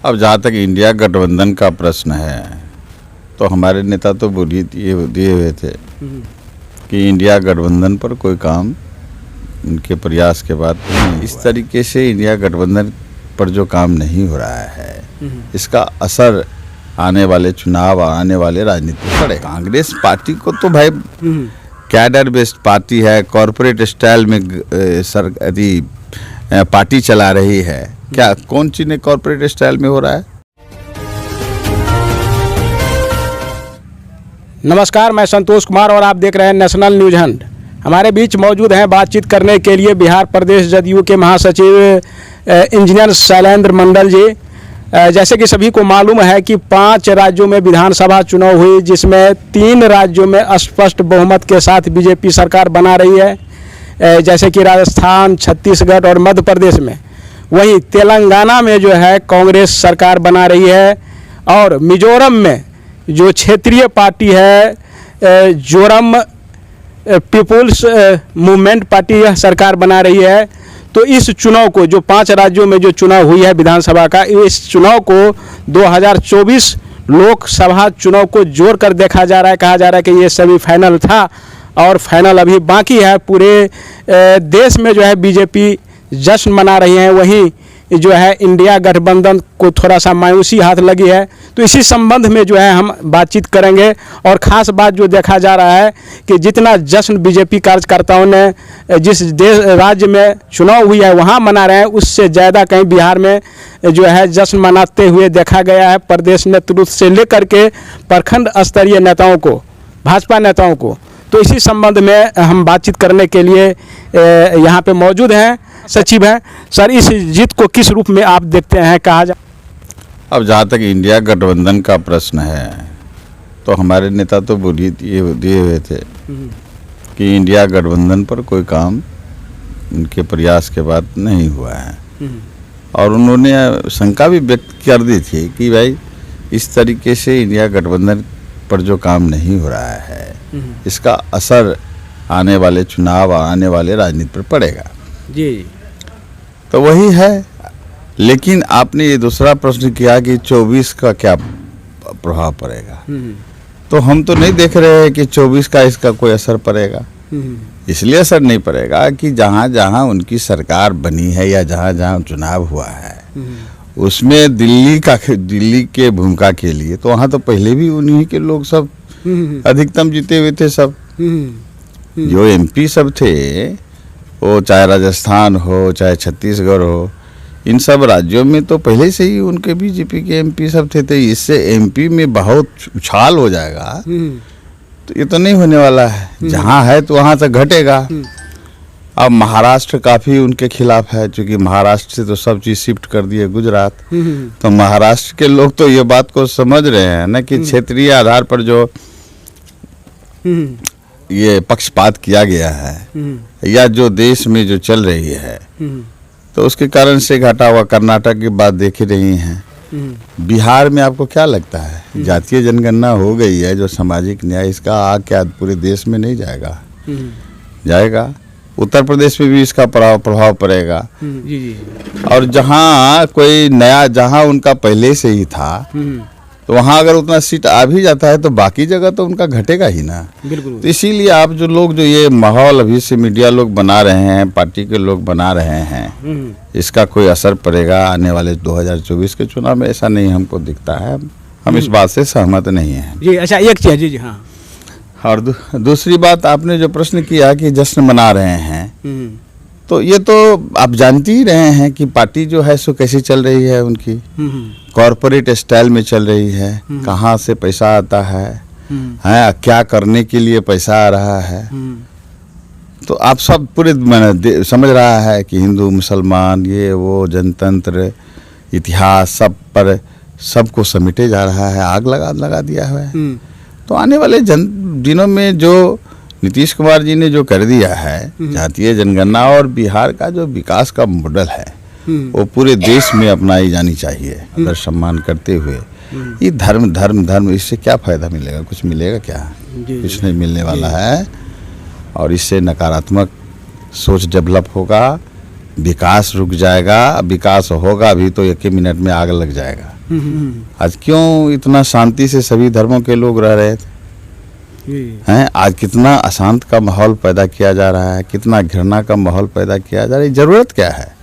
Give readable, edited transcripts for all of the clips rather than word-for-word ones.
अब जहाँ तक इंडिया गठबंधन का प्रश्न है तो हमारे नेता तो बोल ही दिए हुए थे कि इंडिया गठबंधन पर कोई काम उनके प्रयास के बाद इस तरीके से इंडिया गठबंधन पर जो काम नहीं हो रहा है इसका असर आने वाले चुनाव आने वाले राजनीति पर पड़ेगा। कांग्रेस पार्टी को तो भाई कैडर बेस्ड पार्टी है, कॉरपोरेट स्टाइल में पार्टी चला रही है। क्या कौन चीज कॉरपोरेट स्टाइल में हो रहा है? नमस्कार, मैं संतोष कुमार और आप देख रहे हैं नेशनल न्यूज हंट। हमारे बीच मौजूद हैं बातचीत करने के लिए बिहार प्रदेश जदयू के महासचिव इंजीनियर शैलेंद्र मंडल जी। जैसे कि सभी को मालूम है कि 5 राज्यों में विधानसभा चुनाव हुई, जिसमें 3 राज्यों में स्पष्ट बहुमत के साथ बीजेपी सरकार बना रही है, जैसे कि राजस्थान, छत्तीसगढ़ और मध्य प्रदेश में। वहीं तेलंगाना में जो है कांग्रेस सरकार बना रही है और मिजोरम में जो क्षेत्रीय पार्टी है जोरम पीपुल्स मूवमेंट पार्टी यह सरकार बना रही है। तो इस चुनाव को, जो 5 राज्यों में जो चुनाव हुई है विधानसभा का, इस चुनाव को 2024 लोकसभा चुनाव को जोड़कर देखा जा रहा है। कहा जा रहा है कि ये सेमीफाइनल था और फाइनल अभी बाकी है। पूरे देश में जो है बीजेपी जश्न मना रही है, वहीं जो है इंडिया गठबंधन को थोड़ा सा मायूसी हाथ लगी है। तो इसी संबंध में जो है हम बातचीत करेंगे। और ख़ास बात जो देखा जा रहा है कि जितना जश्न बीजेपी कार्यकर्ताओं ने जिस राज्य में चुनाव हुई है वहाँ मना रहे हैं, उससे ज़्यादा कहीं बिहार में जो है जश्न मनाते हुए देखा गया है प्रदेश नेतृत्व से लेकर के प्रखंड स्तरीय नेताओं को, भाजपा नेताओं को। तो इसी संबंध में हम बातचीत करने के लिए यहाँ पे मौजूद हैं सचिव हैं। सर, इस जीत को किस रूप में आप देखते हैं? कहा जा अब जहाँ तक इंडिया गठबंधन का प्रश्न है तो हमारे नेता तो बोल ही दिए हुए थे कि इंडिया गठबंधन पर कोई काम उनके प्रयास के बाद नहीं हुआ है। और उन्होंने शंका भी व्यक्त कर दी थी कि भाई इस तरीके से इंडिया गठबंधन पर जो काम नहीं हो रहा है इसका असर आने वाले चुनाव आने वाले राजनीति पर पड़ेगा जी। तो वही है। लेकिन आपने ये दूसरा प्रश्न किया कि 24 का क्या प्रभाव पड़ेगा, तो हम तो नहीं देख रहे हैं कि 24 का इसका कोई असर पड़ेगा। इसलिए असर नहीं पड़ेगा कि जहाँ जहाँ उनकी सरकार बनी है या जहाँ जहाँ चुनाव हुआ है उसमें दिल्ली के भूमिका के लिए तो वहाँ तो पहले भी उन्हीं के लोग सब अधिकतम जीते हुए थे। सब जो एमपी सब थे, वो चाहे राजस्थान हो चाहे छत्तीसगढ़ हो, इन सब राज्यों में तो पहले से ही उनके बीजेपी के एमपी सब थे। तो इससे एमपी में बहुत उछाल हो जाएगा, तो ये तो नहीं होने वाला है। जहाँ है तो वहाँ तक घटेगा। अब महाराष्ट्र काफ़ी उनके खिलाफ है, क्योंकि महाराष्ट्र से तो सब चीज़ शिफ्ट कर दिए गुजरात। तो महाराष्ट्र के लोग तो ये बात को समझ रहे हैं ना कि क्षेत्रीय आधार पर जो ये पक्षपात किया गया है या जो देश में जो चल रही है, तो उसके कारण से घटा हुआ कर्नाटक की बात देख ही रही हैं। बिहार में आपको क्या लगता है, जातीय जनगणना हो गई है, जो सामाजिक न्याय इसका क्या पूरे देश में नहीं जाएगा? जाएगा। उत्तर प्रदेश में भी इसका प्रभाव पड़ेगा। और जहाँ कोई नया, जहाँ उनका पहले से ही था, तो वहाँ अगर उतना सीट आ भी जाता है तो बाकी जगह तो उनका घटेगा ही ना। बिल्कुल। तो इसीलिए आप जो लोग जो ये माहौल अभी से मीडिया लोग बना रहे हैं, पार्टी के लोग बना रहे हैं, इसका कोई असर पड़ेगा आने वाले 2024 के चुनाव में, ऐसा नहीं हमको दिखता है। हम इस बात से सहमत नहीं हैं जी। अच्छा, एक चीज़ जी हाँ। और दूसरी बात, आपने जो प्रश्न किया कि जश्न मना रहे हैं, तो ये तो आप जानते ही रहे हैं कि पार्टी जो है सो कैसे चल रही है। उनकी कॉरपोरेट स्टाइल में चल रही है। कहाँ से पैसा आता है, क्या करने के लिए पैसा आ रहा है, तो आप सब पूरे समझ रहा है कि हिंदू मुसलमान ये वो जनतंत्र इतिहास सब पर सबको समेटे जा रहा है, आग लगा दिया है। तो आने वाले दिनों में जो नीतीश कुमार जी ने जो कर दिया है जातीय जनगणना और बिहार का जो विकास का मॉडल है, वो पूरे देश में अपनाई जानी चाहिए अगर सम्मान करते हुए। ये धर्म इससे क्या फ़ायदा मिलेगा? कुछ मिलेगा क्या? कुछ नहीं मिलने वाला है। और इससे नकारात्मक सोच डेवलप होगा, विकास रुक जाएगा, विकास होगा भी तो एक ही मिनट में आग लग जाएगा। आज क्यों इतना शांति से सभी धर्मों के लोग रह रहे थे हैं, आज कितना अशांत का माहौल पैदा किया जा रहा है, कितना घृणा का माहौल पैदा किया जा रहा है। जरूरत क्या है,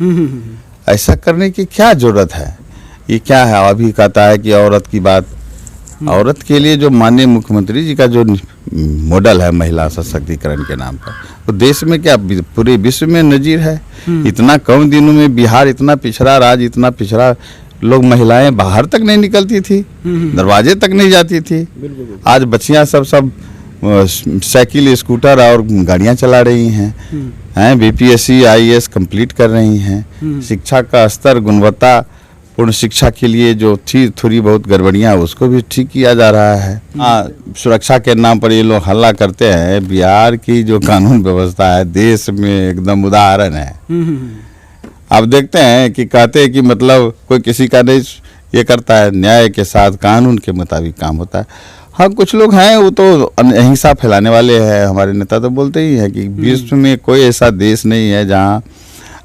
ऐसा करने की क्या जरूरत है? ये क्या है? अभी कहता है कि औरत की बात, औरत के लिए जो माननीय मुख्यमंत्री जी का जो मॉडल है महिला सशक्तिकरण के नाम पर, वो देश में क्या पूरे विश्व में नजीर है। इतना कम दिनों में बिहार इतना पिछड़ा राज्य, इतना पिछड़ा, लोग महिलाएं बाहर तक नहीं निकलती थी, दरवाजे तक नहीं जाती थी। आज बच्चियां सब साइकिल, स्कूटर और गाड़ियां चला रही हैं, बीपीएससी आईएएस कंप्लीट कर रही हैं। शिक्षा का स्तर, गुणवत्ता पूर्ण शिक्षा के लिए जो थी थोड़ी बहुत गड़बड़ियाँ, उसको भी ठीक किया जा रहा है। हाँ, सुरक्षा के नाम पर ये लोग हल्ला करते हैं। बिहार की जो कानून व्यवस्था है देश में एकदम उदाहरण है। आप देखते हैं कि कहते हैं कि मतलब कोई किसी का नहीं ये करता है, न्याय के साथ कानून के मुताबिक काम होता है। हाँ, कुछ लोग हैं वो तो अहिंसा फैलाने वाले हैं। हमारे नेता तो बोलते ही हैं कि विश्व में कोई ऐसा देश नहीं है जहाँ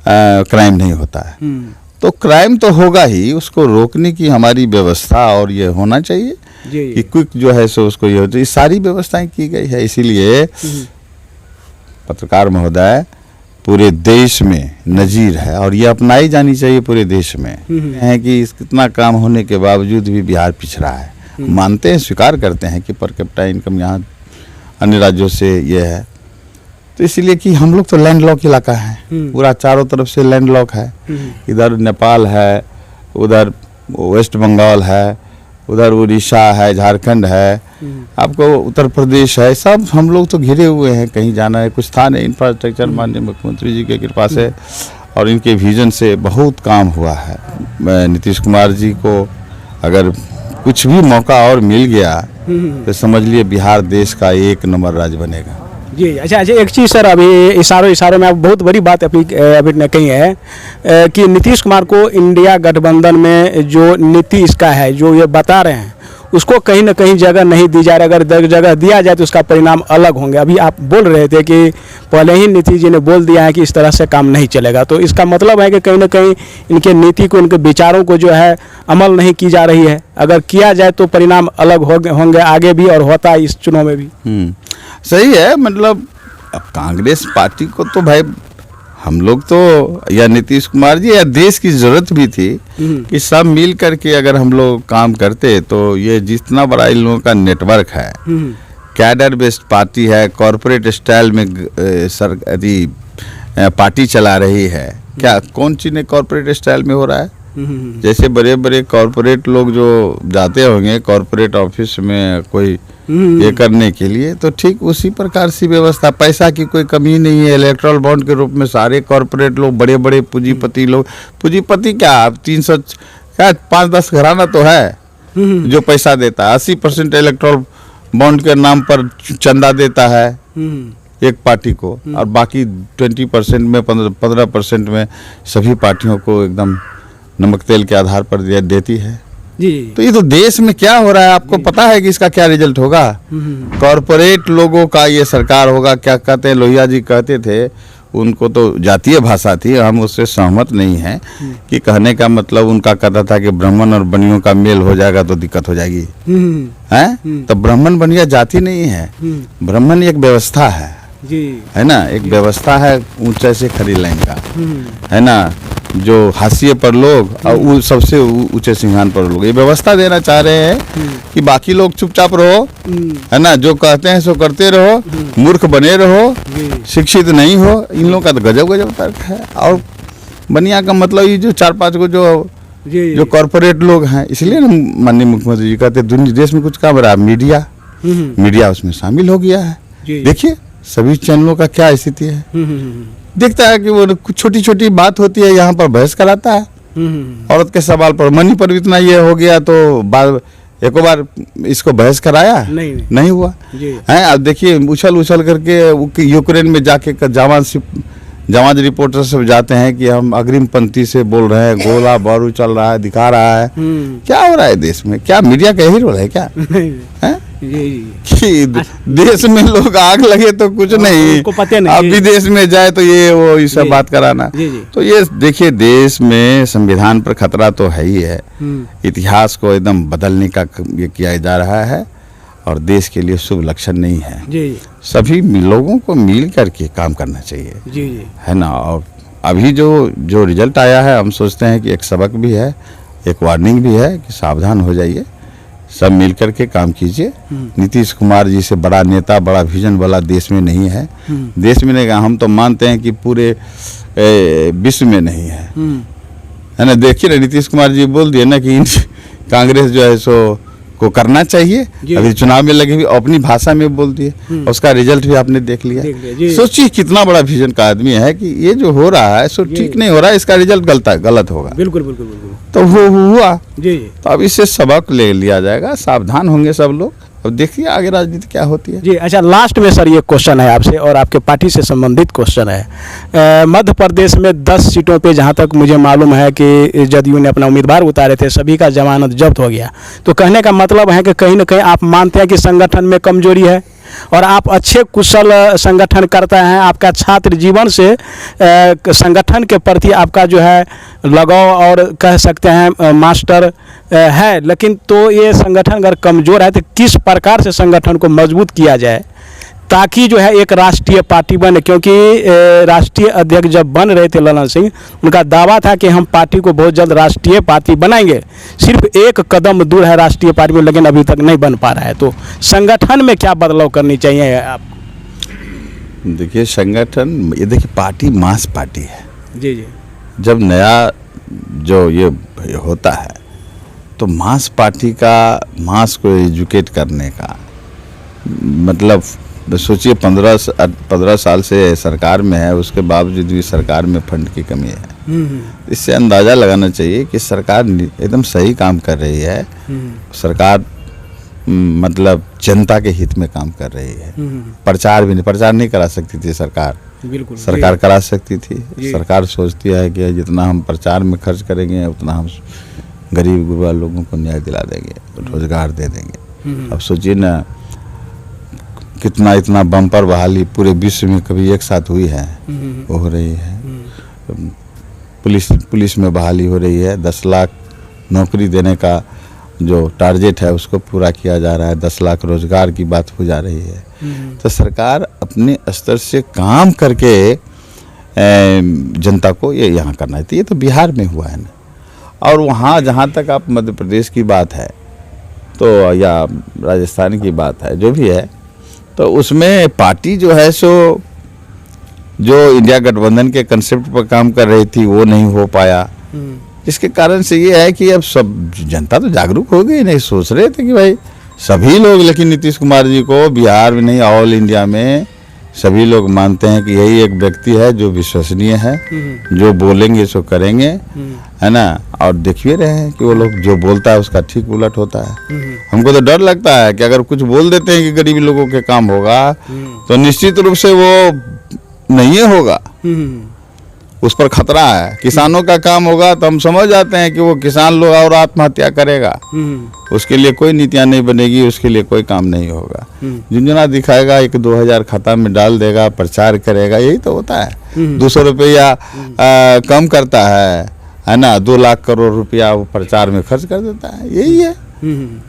क्राइम नहीं होता है। तो क्राइम तो होगा ही, उसको रोकने की हमारी व्यवस्था और ये होना चाहिए कि क्विक जो है सो उसको ये होती, सारी व्यवस्थाएं की गई है। इसीलिए पत्रकार महोदय पूरे देश में नजीर है और ये अपनाई जानी चाहिए पूरे देश में। है कि इतना काम होने के बावजूद भी बिहार पिछड़ा है। मानते हैं, स्वीकार करते हैं कि पर कैपिटा इनकम यहाँ अन्य राज्यों से ये है, तो इसलिए कि हम लोग तो लैंडलॉक इलाका है, पूरा चारों तरफ से लैंडलॉक है। इधर नेपाल है, उधर वेस्ट बंगाल है, उधर उड़ीसा है, झारखंड है, आपको उत्तर प्रदेश है, सब हम लोग तो घिरे हुए हैं। कहीं जाना है कुछ था नहीं। इंफ्रास्ट्रक्चर माननीय मुख्यमंत्री जी की कृपा से और इनके विजन से बहुत काम हुआ है। नीतीश कुमार जी को अगर कुछ भी मौका और मिल गया तो समझ लिए बिहार देश का 1 नंबर राज्य बनेगा। जी अच्छा, एक चीज़ सर, अभी इशारों में आप बहुत बड़ी बात अभी ने कही है कि नीतीश कुमार को इंडिया गठबंधन में जो नीति इसका है, जो ये बता रहे हैं, उसको कहीं ना कहीं जगह नहीं दी जा रही। अगर जगह दिया जाए तो उसका परिणाम अलग होंगे। अभी आप बोल रहे थे कि पहले ही नीतीश जी ने बोल दिया है कि इस तरह से काम नहीं चलेगा, तो इसका मतलब है कि कहीं ना कहीं इनके नीति को, इनके विचारों को जो है अमल नहीं की जा रही है। अगर किया जाए तो परिणाम अलग होंगे आगे भी और होता है इस चुनाव में भी। सही है। मतलब अब कांग्रेस पार्टी को तो भाई हम लोग तो, या नीतीश कुमार जी या देश की जरूरत भी थी कि सब मिल करके अगर हम लोग काम करते तो ये जितना बड़ा इन लोगों का नेटवर्क है, कैडर बेस्ड पार्टी है, कॉरपोरेट स्टाइल में सरकारी पार्टी चला रही है। क्या कौन चीज़ कॉरपोरेट स्टाइल में हो रहा है? जैसे बड़े बड़े कॉरपोरेट लोग जो जाते होंगे कॉरपोरेट ऑफिस में कोई ये करने के लिए, तो ठीक उसी प्रकार से व्यवस्था, पैसा की कोई कमी नहीं है। इलेक्ट्रल बॉन्ड के रूप में सारे कॉरपोरेट लोग, बड़े बड़े पूंजीपति लोग, पूंजीपति क्या 300 क्या 5-10 घराना तो है जो पैसा देता है। 80% इलेक्ट्रल बॉन्ड के नाम पर चंदा देता है एक पार्टी को, और बाकी 20% में 15% में सभी पार्टियों को एकदम नमक तेल के आधार पर देती है। जी। तो ये तो देश में क्या हो रहा है आपको पता है कि इसका क्या रिजल्ट होगा? कॉरपोरेट लोगों का ये सरकार होगा। क्या कहते हैं, लोहिया जी कहते थे, उनको तो जातीय भाषा थी, हम उससे सहमत नहीं हैं कि कहने का मतलब उनका कहता था कि ब्राह्मण और बनियों का मेल हो जाएगा तो दिक्कत हो जाएगी। हैं? तो ब्राह्मण बनिया जाति नहीं है, ब्राह्मण एक व्यवस्था है जी, है ना, एक व्यवस्था है ऊंचे से खड़ी लाइन का, है ना, जो हाशिए पर लोग और वो सबसे ऊंचे सिंहान पर लोग। ये व्यवस्था देना चाह रहे हैं कि बाकी लोग चुपचाप रहो, है ना, जो कहते हैं सो करते रहो, मूर्ख बने रहो, शिक्षित नहीं हो। इन लोगों का तो गजब तर्क है। और बनिया का मतलब ये जो 4-5 को जो कॉरपोरेट लोग हैं, इसलिए ना माननीय मुख्यमंत्री जी कहते दुनिया देश में कुछ काम रहा, मीडिया उसमें शामिल हो गया है। देखिए सभी चैनलों का क्या स्थिति है। देखता है कि वो कुछ छोटी छोटी बात होती है, यहाँ पर बहस कराता है औरत के सवाल पर। मनी पर इतना ये हो गया तो एक बार इसको बहस कराया नहीं हुआ है। अब देखिए उछल करके यूक्रेन में जाके जावाज रिपोर्टर सब जाते हैं कि हम अग्रिम पंक्ति से बोल रहे हैं, गोला बारूद चल रहा है, दिखा रहा है। क्या हो रहा है देश में? क्या मीडिया का यही रोल है क्या? जी कि देश में लोग आग लगे तो कुछ नहीं, उनको पता नहीं। अब विदेश में जाए तो ये वो ये सब जी। बात कराना। जी, जी। तो ये देखिए, देश में संविधान पर खतरा तो है ही है, इतिहास को एकदम बदलने का ये किया जा रहा है और देश के लिए शुभ लक्षण नहीं है। जी सभी लोगों को मिल करके काम करना चाहिए, जी है ना। और अभी जो रिजल्ट आया है, हम सोचते हैं कि एक सबक भी है, एक वार्निंग भी है कि सावधान हो जाइए, सब मिल करके काम कीजिए। नीतीश कुमार जी से बड़ा नेता, बड़ा विजन वाला देश में नहीं है। देश में नहीं, हम तो मानते हैं कि पूरे विश्व में नहीं है ना। देखिए ना, नीतीश कुमार जी बोल दिए ना कि कांग्रेस जो है सो को करना चाहिए। अभी चुनाव में लगे हुए अपनी भाषा में बोल दिए, उसका रिजल्ट भी आपने देख लिया। सोचिए कितना बड़ा विजन का आदमी है कि ये जो हो रहा है सो ठीक नहीं हो रहा है, इसका रिजल्ट गलत होगा। बिल्कुल बिल्कुल बिल्कुल। तो वो हुआ, जी तो अब इससे सबक ले लिया जाएगा, सावधान होंगे सब लोग। अब देखिए आगे राजनीति क्या होती है। जी। अच्छा, लास्ट में सर ये क्वेश्चन है आपसे और आपके पार्टी से संबंधित क्वेश्चन है। मध्य प्रदेश में 10 सीटों पे जहाँ तक मुझे मालूम है कि जदयू ने अपना उम्मीदवार उतारे थे, सभी का जमानत जब्त हो गया। तो कहने का मतलब है कि कहीं ना कहीं आप मानते हैं कि संगठन में कमजोरी है और आप अच्छे कुशल संगठन करता हैं। आपका छात्र जीवन से संगठन के प्रति आपका जो है लगाव और कह सकते हैं मास्टर है, लेकिन तो ये संगठन अगर कमज़ोर है तो किस प्रकार से संगठन को मजबूत किया जाए ताकि जो है एक राष्ट्रीय पार्टी बने? क्योंकि राष्ट्रीय अध्यक्ष जब बन रहे थे ललन सिंह, उनका दावा था कि हम पार्टी को बहुत जल्द राष्ट्रीय पार्टी बनाएंगे। सिर्फ एक कदम दूर है राष्ट्रीय पार्टी में, लेकिन अभी तक नहीं बन पा रहा है। तो संगठन में क्या बदलाव करनी चाहिए आप? देखिए संगठन, ये देखिए पार्टी मास पार्टी है। जी जी। जब नया जो ये होता है तो मास पार्टी का, मास को एजुकेट करने का मतलब, सोचिए 15 साल से सरकार में है, उसके बावजूद भी सरकार में फंड की कमी है। इससे अंदाज़ा लगाना चाहिए कि सरकार एकदम सही काम कर रही है। सरकार मतलब जनता के हित में काम कर रही है। प्रचार नहीं करा सकती थी सरकार, बिल्कुल सरकार करा सकती थी। सरकार सोचती है कि जितना हम प्रचार में खर्च करेंगे उतना हम गरीब गुरबा लोगों को न्याय दिला देंगे, रोजगार दे देंगे। अब सोचिए ना, कितना इतना बम्पर बहाली पूरे विश्व में कभी एक साथ हुई है, वो हो रही है। पुलिस में बहाली हो रही है। 10 लाख नौकरी देने का जो टारगेट है उसको पूरा किया जा रहा है। 10 लाख रोजगार की बात हो जा रही है। तो सरकार अपने स्तर से काम करके जनता को ये यहाँ करना है। तो ये तो बिहार में हुआ है ना। और वहाँ जहाँ तक आप मध्य प्रदेश की बात है तो, या राजस्थान की बात है, जो भी है, तो उसमें पार्टी जो है सो जो इंडिया गठबंधन के कंसेप्ट पर काम कर रही थी वो नहीं हो पाया। इसके कारण से ये है कि अब सब जनता तो जागरूक हो गई। नहीं सोच रहे थे कि भाई सभी लोग, लेकिन नीतीश कुमार जी को बिहार में नहीं ऑल इंडिया में सभी लोग मानते हैं कि यही एक व्यक्ति है जो विश्वसनीय है, जो बोलेंगे सो करेंगे, है ना। और देखिए रहे हैं कि वो लोग जो बोलता है उसका ठीक उलट होता है। हमको तो डर लगता है कि अगर कुछ बोल देते हैं कि गरीब लोगों के काम होगा तो निश्चित रूप से वो नहीं होगा, उस पर खतरा है। किसानों का काम होगा तो हम समझ जाते हैं कि वो किसान लोग और आत्महत्या करेगा, उसके लिए कोई नीतियाँ नहीं बनेगी, उसके लिए कोई काम नहीं होगा। झुंझुना दिखाएगा, 1-2 खाता में डाल देगा, प्रचार करेगा, यही तो होता है। 200 रुपया कम करता है ना, 2 लाख करोड़ रुपया वो प्रचार में खर्च कर देता है, यही है।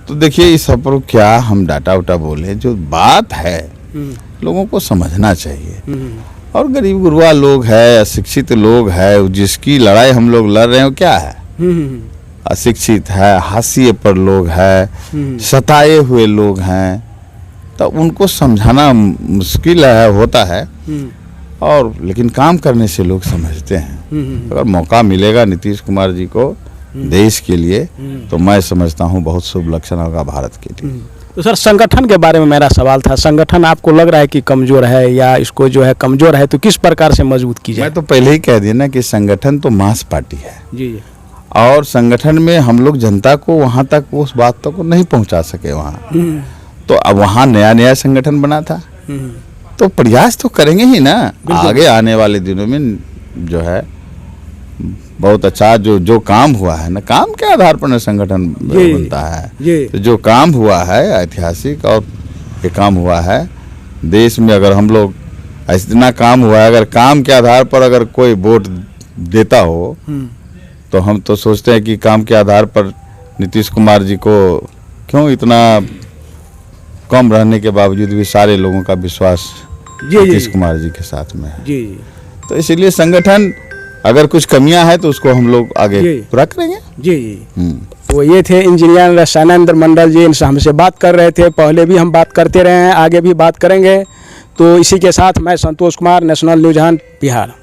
तो देखिए इस सब पर क्या हम डाटा उटा बोले, जो बात है लोगों को समझना चाहिए। और गरीब गुरबा लोग है, अशिक्षित लोग है, जिसकी लड़ाई हम लोग लड़ रहे हैं वो क्या है? अशिक्षित है, हाशिए पर लोग है, सताए हुए लोग हैं, तो उनको समझाना मुश्किल है, होता है। और लेकिन काम करने से लोग समझते हैं। अगर मौका मिलेगा नीतीश कुमार जी को देश के लिए, तो मैं समझता हूँ बहुत शुभ लक्षण होगा भारत के लिए। तो सर संगठन के बारे में मेरा सवाल था, संगठन आपको लग रहा है कि कमज़ोर है, या इसको जो है कमज़ोर है तो किस प्रकार से मजबूत की जाए? मैं तो पहले ही कह दिया ना कि संगठन तो मास पार्टी है जी। और संगठन में हम लोग जनता को वहाँ तक उस बात तक को नहीं पहुँचा सके वहाँ। तो अब वहाँ नया संगठन बना था, तो प्रयास तो करेंगे ही ना। आगे आने वाले दिनों में जो है बहुत अच्छा जो काम हुआ है ना, काम के आधार पर ना संगठन जी, बनता है। जी। तो जो काम हुआ है ऐतिहासिक और ये काम हुआ है देश में, अगर हम लोग इतना काम हुआ है, अगर काम के आधार पर अगर कोई वोट देता हो तो हम तो सोचते हैं कि काम के आधार पर नीतीश कुमार जी को क्यों इतना कम रहने के बावजूद भी सारे लोगों का विश्वास जी, नीतीश जी। कुमार जी के साथ में है। जी तो इसीलिए संगठन अगर कुछ कमियां हैं तो उसको हम लोग आगे जी। पूरा करेंगे। जी जी। तो ये थे इंजीनियर शैलेंद्र मंडल जी, इनसे हमसे बात कर रहे थे, पहले भी हम बात करते रहे हैं, आगे भी बात करेंगे। तो इसी के साथ मैं संतोष कुमार, नेशनल न्यूज़ 1 बिहार।